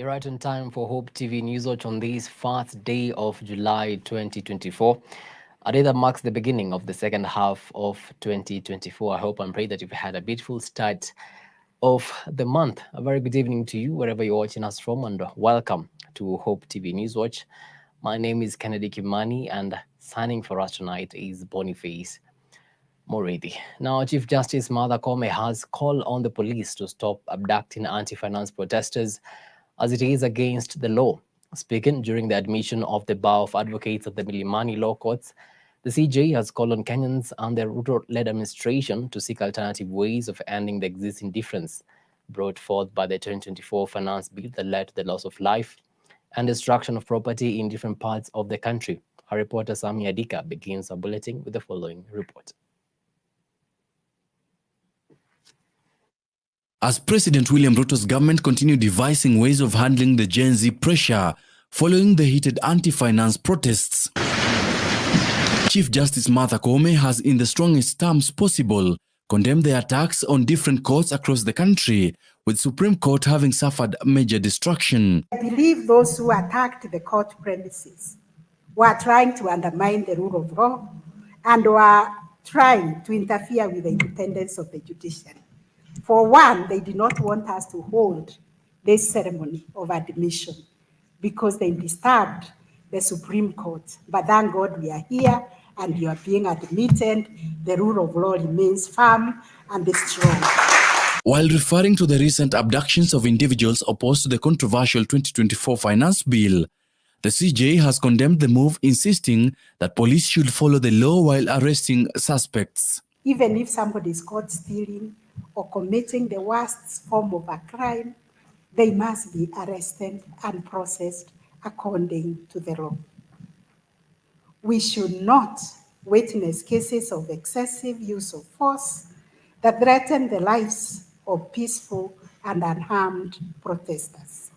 You're right on time for Hope TV Newswatch on this first day of July 2024. A day that marks the beginning of the second half of 2024. I hope and pray that you've had a beautiful start of the month. A very good evening to you, wherever you're watching us from, and welcome to Hope TV Newswatch. My name is Kennedy Kimani, and signing for us tonight is Boniface Moridi. Now, Chief Justice Martha Koome has called on the police to stop abducting anti-finance protesters as it is against the law. Speaking during the admission of the Bar of Advocates at the Milimani Law Courts, the CJ has called on Kenyans and the Ruto-led administration to seek alternative ways of ending the existing difference brought forth by the 2024 finance bill that led to the loss of life and destruction of property in different parts of the country. Our reporter Sami Adika begins our bulletin with the following report. As President William Ruto's government continued devising ways of handling the Gen Z pressure following the heated anti-finance protests, Chief Justice Martha Koome has, in the strongest terms possible, condemned the attacks on different courts across the country, with Supreme Court having suffered major destruction. I believe those who attacked the court premises were trying to undermine the rule of law and were trying to interfere with the independence of the judiciary. For one, they did not want us to hold this ceremony of admission because they disturbed the Supreme Court. But thank God we are here and you are being admitted. The rule of law remains firm and strong. While referring to the recent abductions of individuals opposed to the controversial 2024 finance bill, the CJ has condemned the move, insisting that police should follow the law while arresting suspects. Even if somebody is caught stealing or committing the worst form of a crime, they must be arrested and processed according to the law. We should not witness cases of excessive use of force that threaten the lives of peaceful and unharmed protesters.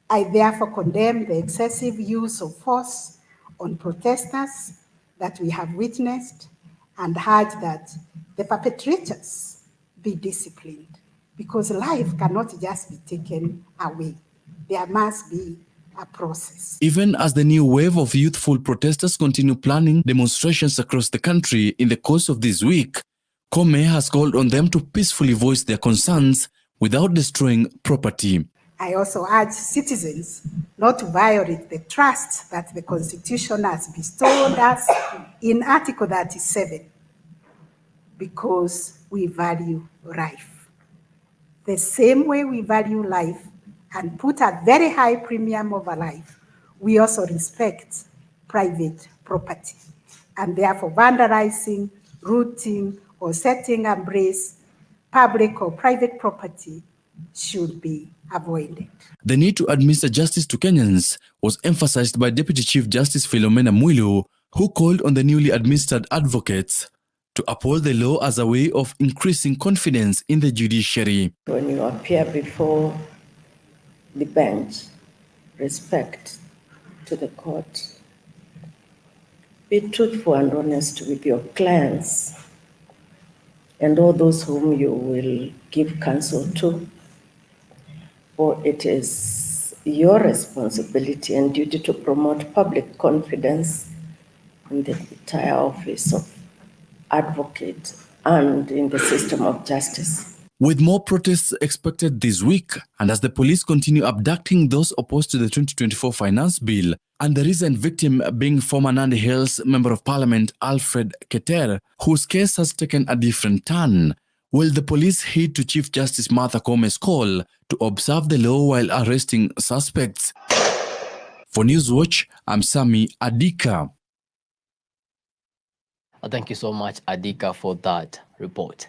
I therefore condemn the excessive use of force on protesters that we have witnessed and urge that the perpetrators be disciplined, because life cannot just be taken away. There must be a process. Even as the new wave of youthful protesters continue planning demonstrations across the country in the course of this week, Koome has called on them to peacefully voice their concerns without destroying property. I also urge citizens not to violate the trust that the Constitution has bestowed us in Article 37, because we value life. The same way we value life and put a very high premium over life, we also respect private property. And therefore vandalizing, looting, or setting ablaze public or private property should be avoided. The need to administer justice to Kenyans was emphasized by Deputy Chief Justice Philomena Mwilu, who called on the newly administered advocates to uphold the law as a way of increasing confidence in the judiciary. When you appear before the bench, respect to the court. Be truthful and honest with your clients and all those whom you will give counsel to, for it is your responsibility and duty to promote public confidence in the entire office of advocate and in the system of justice. With more protests expected this week, and as the police continue abducting those opposed to the 2024 finance bill, and the recent victim being former Nandi Hills Member of Parliament Alfred Keter, whose case has taken a different turn, will the police heed to Chief Justice Martha Koome's call to observe the law while arresting suspects? For Newswatch, I'm Sami Adika. Thank you so much, Adika, for that report.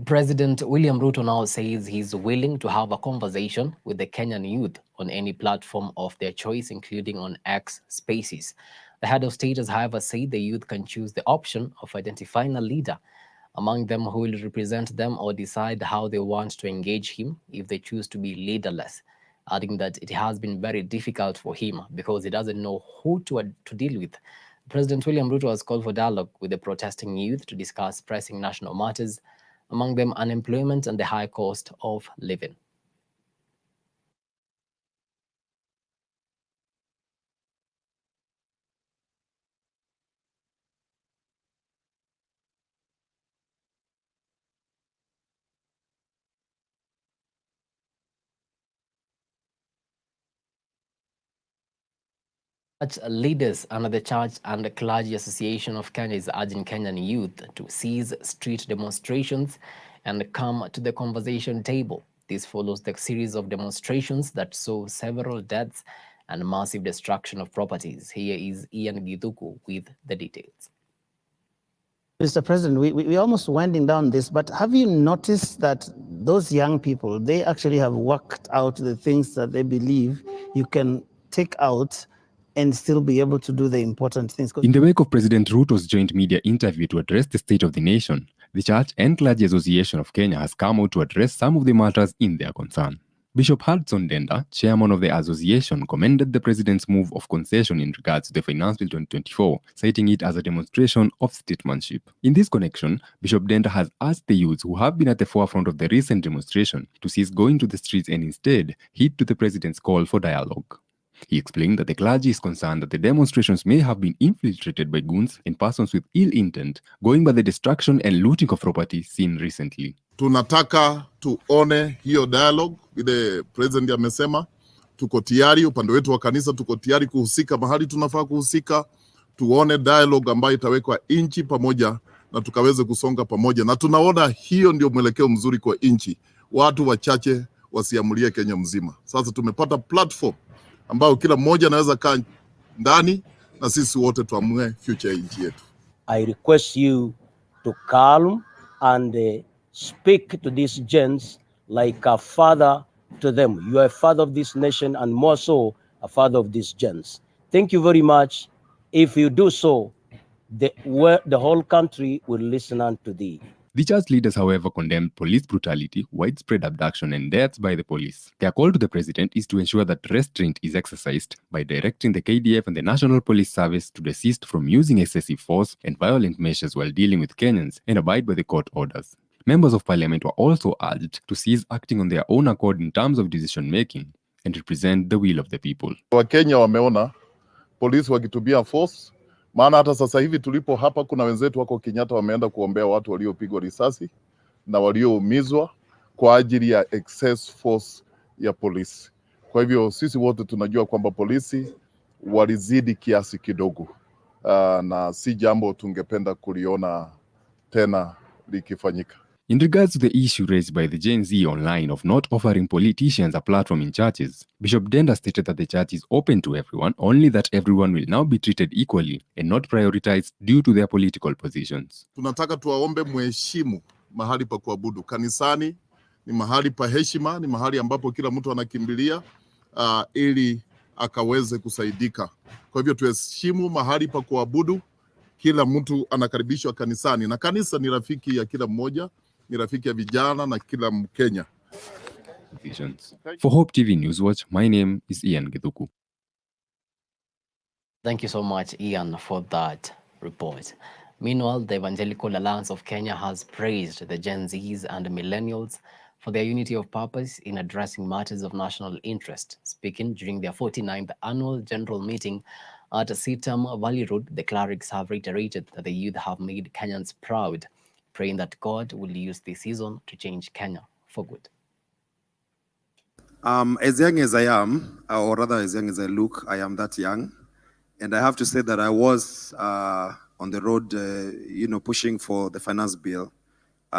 President William Ruto now says he's willing to have a conversation with the Kenyan youth on any platform of their choice, including on X Spaces. The head of state has, however, said the youth can choose the option of identifying a leader among them who will represent them or decide how they want to engage him if they choose to be leaderless, adding that it has been very difficult for him because he doesn't know who to deal with. President William Ruto has called for dialogue with the protesting youth to discuss pressing national matters, among them unemployment and the high cost of living. Church leaders under the Church and Clergy Association of Kenya is urging Kenyan youth to cease street demonstrations and come to the conversation table. This follows the series of demonstrations that saw several deaths and massive destruction of properties. Here is Ian Githuku with the details. Mr. President, we're almost winding down this, but have you noticed that those young people, they actually have worked out the things that they believe you can take out and still be able to do the important things? In the wake of President Ruto's joint media interview to address the state of the nation, the Church and Clergy Association of Kenya has come out to address some of the matters in their concern. Bishop Hudson Denda, chairman of the association, commended the president's move of concession in regards to the Finance Bill 2024, citing it as a demonstration of statesmanship. In this connection, Bishop Denda has asked the youths who have been at the forefront of the recent demonstration to cease going to the streets and instead heed to the president's call for dialogue. He explained that the clergy is concerned that the demonstrations may have been infiltrated by goons and persons with ill intent, going by the destruction and looting of property seen recently. Tunataka tuone hiyo dialogue ile president amesema. Tuko tayari, upande wetu wa kanisa tuko tayari kuhusika mahali tunafaa kuhusika. Tuone dialogue ambayo itawekwa inchi pamoja na tukaweze kusonga pamoja, na tunaona hiyo ndio mwelekeo mzuri kwa inchi. Watu wachache wasiamulie Kenya mzima. Sasa tumepata platform ambao kila mmoja anaweza kaa ndani na sisi wote tuamue future ya nchi yetu. I request you to calm and speak to these gents like a father to them. You are a father of this nation and more so a father of these gents. Thank you very much. If you do so, the whole country will listen unto thee. The church leaders, however, condemned police brutality, widespread abduction, and deaths by the police. Their call to the president is to ensure that restraint is exercised by directing the KDF and the National Police Service to desist from using excessive force and violent measures while dealing with Kenyans and abide by the court orders. Members of parliament were also urged to cease acting on their own accord in terms of decision-making and represent the will of the people. Wakenya wameona polisi wakitumia force. Maana hata sasa hivi tulipo hapa kuna wenzetu wako Kenyatta wameenda kuombea watu waliopigwa risasi na walioumizwa kwa ajili ya excess force ya polisi. Kwa hivyo sisi wote tunajua kwamba polisi walizidi kiasi kidogo, na si jambo tungependa kuliona tena likifanyika. In regards to the issue raised by the Gen Z online of not offering politicians a platform in churches, Bishop Denda stated that the church is open to everyone, only that everyone will now be treated equally and not prioritized due to their political positions. Tunataka tuwaombe mheshimu mahali pa kuabudu. Kanisani ni mahali pa heshima, ni mahali ambapo kila mtu anakimbilia ili akaweze kusaidika. Kwa hivyo tuheshimu mahali pa kuabudu. Kila mtu anakaribishwa kanisani na kanisa ni rafiki ya kila mmoja, ni rafiki ya vijana na kila Mkenya. For Hope TV Newswatch, my name is Ian Githuku. Thank you so much, Ian, for that report. Meanwhile, the Evangelical Alliance of Kenya has praised the Gen Zs and millennials for their unity of purpose in addressing matters of national interest. Speaking during their 49th annual general meeting at Sitam Valley Road, the clerics have reiterated that the youth have made Kenyans proud, praying that God will use this season to change Kenya for good. As young as I am, or rather as young as I look, I am that young. And I have to say that I was on the road, pushing for the finance bill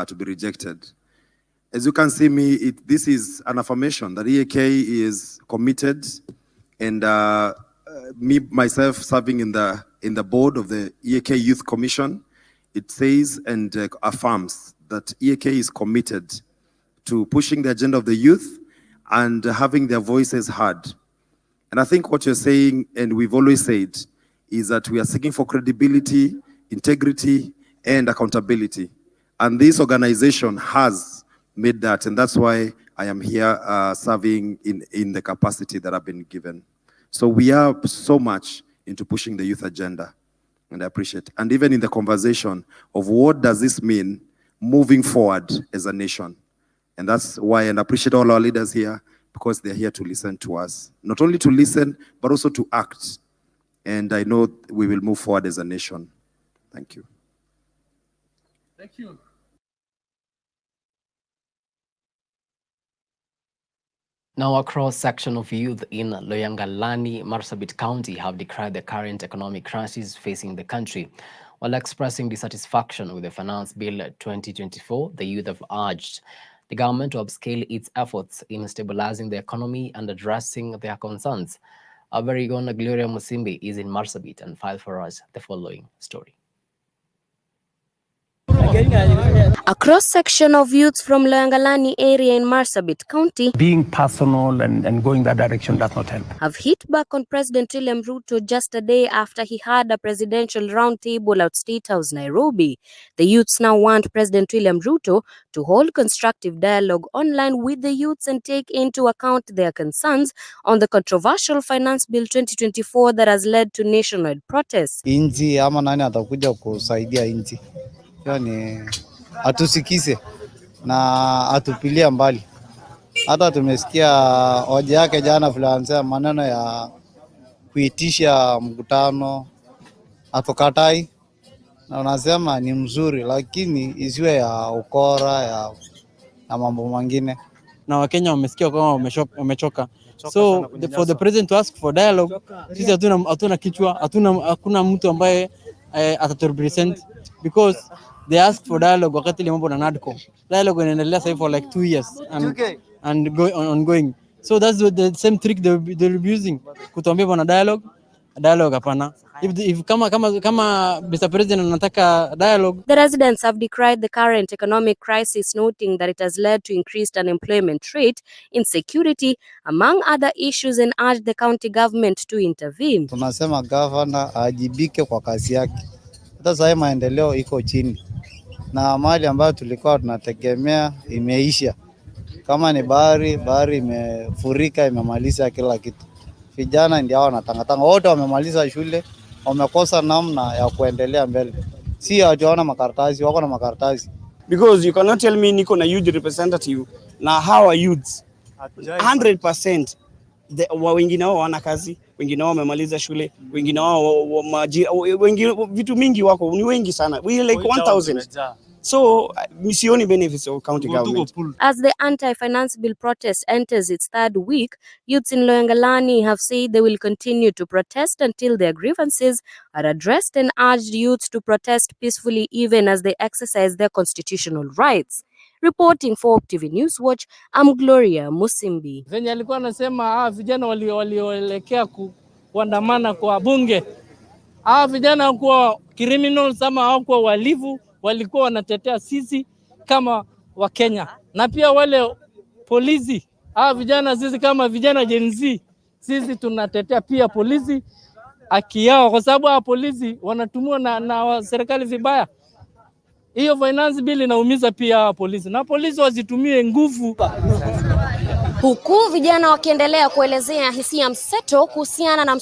to be rejected. As you can see me, this is an affirmation that EAK is committed, and me, myself, serving in the board of the EAK Youth Commission, it says and affirms that EAK is committed to pushing the agenda of the youth and having their voices heard. And I think what you're saying, and we've always said, is that we are seeking for credibility, integrity, and accountability. And this organization has made that, and that's why I am here serving in the capacity that I've been given. So we are so much into pushing the youth agenda, and I appreciate. And even in the conversation of what does this mean moving forward as a nation. And that's why, and I appreciate all our leaders here, because they're here to listen to us. Not only to listen, but also to act. And I know we will move forward as a nation. Thank you. Thank you. Now, a cross-section of youth in Loyangalani, Marsabit County have decried the current economic crisis facing the country. While expressing dissatisfaction with the Finance Bill 2024, the youth have urged the government to upscale its efforts in stabilizing the economy and addressing their concerns. Our very own Gloria Musimbi is in Marsabit and filed for us the following story. A cross-section of youths from Loyangalani area in Marsabit County, Being personal and going that direction does not help. have hit back on President William Ruto just a day after he had a presidential roundtable at State House, Nairobi. The youths now want President William Ruto to hold constructive dialogue online with the youths and take into account their concerns on the controversial Finance Bill 2024 that has led to nationwide protests. Inji ama nani atakuja kusaidia inji. Yani atusikize na atupilia mbali. Hata tumesikia hoja yake jana vile maneno ya kuitisha mkutano atukatai, na unasema ni mzuri, lakini isiwe ya ukora na mambo mengine. Na Wakenya wamesikia kama wamechoka. So for the president to ask for dialogue, sisi hatuna kichwa, hakuna mtu ambaye ataturepresent, because they ask for dialogue wakati ile mambo na NADCO. Dialogue inaendelea sasa for like 2 years and ongoing. So that's the same trick they're using. Kutuambia bwana dialogue hapana. If kama Mr. President anataka dialogue. The residents have decried the current economic crisis, noting that it has led to increased unemployment rate, insecurity, among other issues, and urged the county government to intervene. Tunasema governor ajibike kwa kazi yake. Hata sasa maendeleo iko chini. Na mali ambayo tulikuwa tunategemea imeisha. Kama ni bahari imefurika, imemaliza kila kitu. Vijana ndio wanatangatanga, wote wamemaliza shule, wamekosa namna ya kuendelea mbele. Si hawajaona makaratasi, wako na makaratasi. Because you cannot tell me niko na youth representative na hawa youths 100% wengine wao wana kazi, wengine wao wamemaliza shule, wengine wao wengine vitu mingi wako ni wengi sana. We like 1000. So, misioni benefits of county government. As the anti-finance bill protest enters its third week, youths in Loyangalani have said they will continue to protest until their grievances are addressed, and urged youths to protest peacefully even as they exercise their constitutional rights. Reporting for TV Newswatch, I'm Gloria Musimbi. Venye alikuwa anasema vijana walioelekea kuandamana kwa bunge. Vijana hawakuwa criminals ama hawakuwa walivu, walikuwa wanatetea sisi kama Wakenya. Na pia wale polisi, vijana sisi kama vijana Gen Z, sisi tunatetea pia polisi haki yao, kwa sababu polisi wanatumiwa na serikali vibaya. Hiyo finance bill inaumiza pia polisi, na polisi wasitumie nguvu. Huku vijana wakiendelea kuelezea hisia mseto kuhusiana na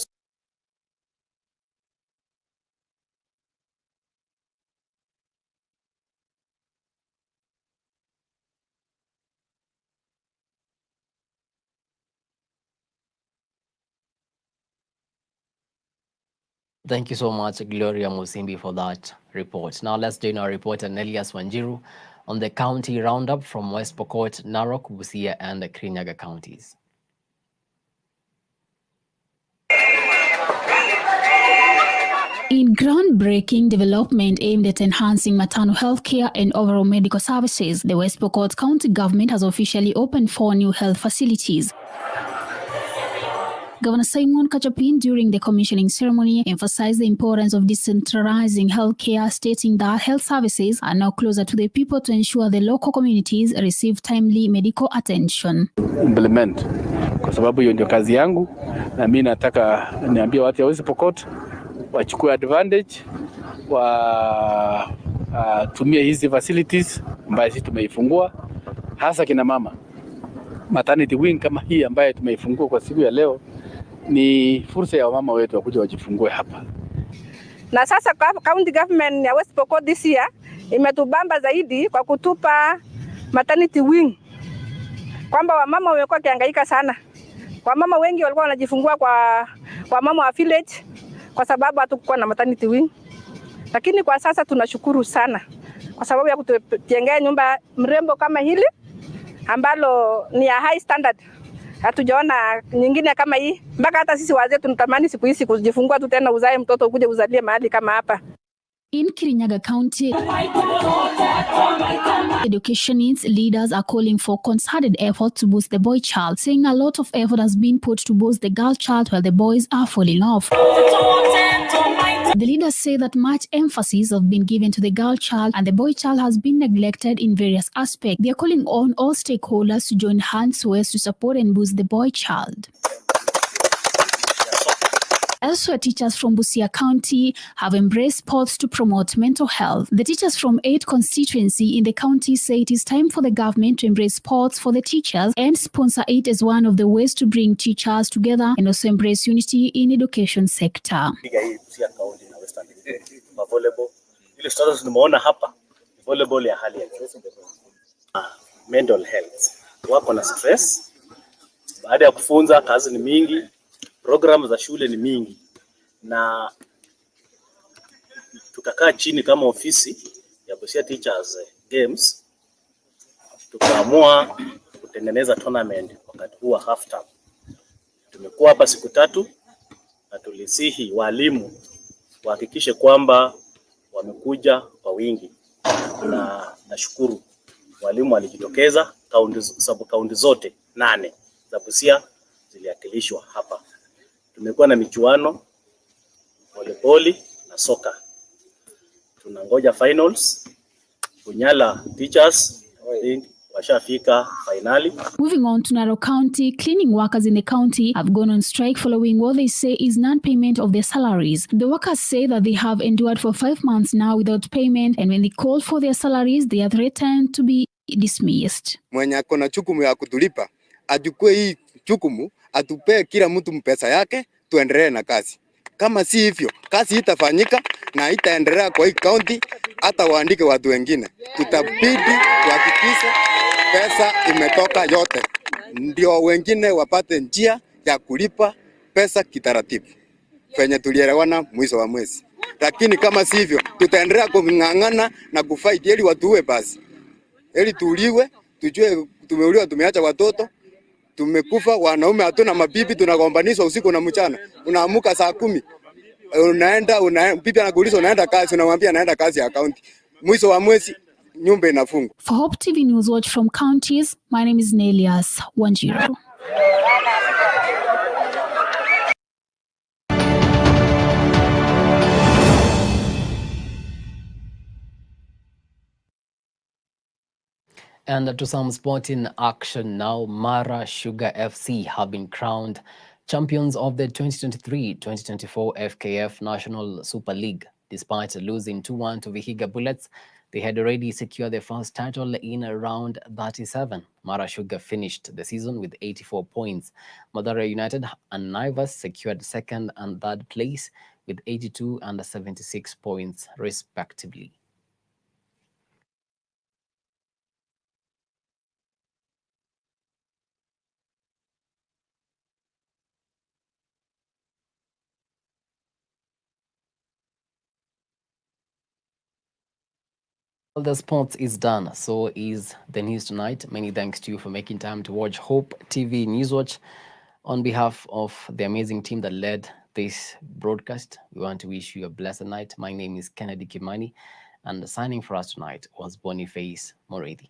Thank you so much, Gloria Musimbi, for that report. Now let's join our reporter Nelias Wanjiru on the county roundup from West Pokot, Narok, Busia, and the Kirinyaga counties. In groundbreaking development aimed at enhancing maternal health care and overall medical services, the West Pokot County government has officially opened 4 new health facilities. Governor Simon Kachapin, during the commissioning ceremony, emphasized the importance of decentralizing healthcare, stating that health services are now closer to the people to ensure the local communities receive timely medical attention. Implement, kwa sababu hiyo ndio kazi yangu, na mimi nataka niambie watu wa West Pokot wachukue advantage, tumie hizi facilities ambazo sisi tumeifungua, hasa kina mama. Maternity wing kama hii ambayo tumeifungua kwa siku ya leo ni fursa ya wamama wetu wakuja wajifungue hapa. Na sasa county government ya West Pokot this year imetubamba zaidi kwa kutupa maternity wing, kwamba wamama wamekuwa kihangaika sana. Wamama wengi walikuwa wanajifungua kwa mama wa village kwa sababu hatukuwa na maternity wing. Lakini kwa sasa tunashukuru sana kwa sababu ya kutujengea nyumba mrembo kama hili ambalo ni ya high standard. hatujaona nyingine kama hii. Mpaka hata sisi wazee tunatamani siku hizi kujifungua tu tena uzae mtoto ukuje uzalie mahali kama hapa. In Kirinyaga County, education needs leaders are calling for concerted effort to boost the boy child, saying a lot of effort has been put to boost the girl child while the boys are falling off. The leaders say that much emphasis has been given to the girl child and the boy child has been neglected in various aspects. They are calling on all stakeholders to join hands so as to support and boost the boy child. Elsewhere, teachers from Busia County have embraced sports to promote mental health. The teachers from 8 constituency in the county say it is time for the government to embrace sports for the teachers and sponsor it as one of the ways to bring teachers together and also embrace unity in education sector. Volleyball ya hali ya juu. Mental health. Wako na stress. Baada ya kufunza, kazi ni mingi. Programu za shule ni mingi. Na tukakaa chini kama ofisi ya Busia Teachers Games. Tukaamua kutengeneza tournament wakati huu wa half term. Tumekuwa hapa siku 3 na tulisihi walimu wahakikishe kwamba wamekuja kwa wingi. Na nashukuru walimu walijitokeza, kaunti zote 8 za Busia ziliwakilishwa hapa. Tumekuwa na michuano volleyball na soka. Tunangoja finals. Bunyala Teachers washafika finali. Moving on to Narok County, cleaning workers in the county have gone on strike following what they say is non-payment of their salaries. The workers say that they have endured for 5 months now without payment, and when they call for their salaries, they are threatened to be dismissed. Mwenye akona chukumu ya kutulipa, achukue hii chukumu, atupee kila mtu mpesa yake, tuendelee na kazi. Kama si hivyo, kazi itafanyika na itaendelea kwa hii county, hata waandike watu wengine. Tutabidi tuhakikishe pesa imetoka yote, ndio wengine wapate njia ya kulipa pesa kitaratibu penye tulielewana mwisho wa mwezi. Lakini kama si hivyo, tutaendelea kung'ang'ana na kufight ili watuwe basi. Ili tuuliwe, tujue tumeuliwa, tumeacha watoto, tumekufa, wanaume hatuna mabibi, tunagombanishwa usiku na mchana. Unaamuka saa 10, unaenda bibi anakuuliza unaenda kazi, unamwambia naenda kazi ya county. Mwisho wa mwezi nyumba inafungwa. For Hope TV Newswatch from counties, my name is Nelias Wanjiru. And to some sporting action now, Mara Sugar FC have been crowned champions of the 2023-2024 FKF National Super League. Despite losing 2-1 to Vihiga Bullets, they had already secured their first title in round 37. Mara Sugar finished the season with 84 points. Mathare United and Naivas secured second and third place with 82 and 76 points respectively. Well, the sports is done. So is the news tonight. Many thanks to you for making time to watch Hope TV Newswatch. On behalf of the amazing team that led this broadcast, we want to wish you a blessed night. My name is Kennedy Kimani, and signing for us tonight was Boniface Moredi.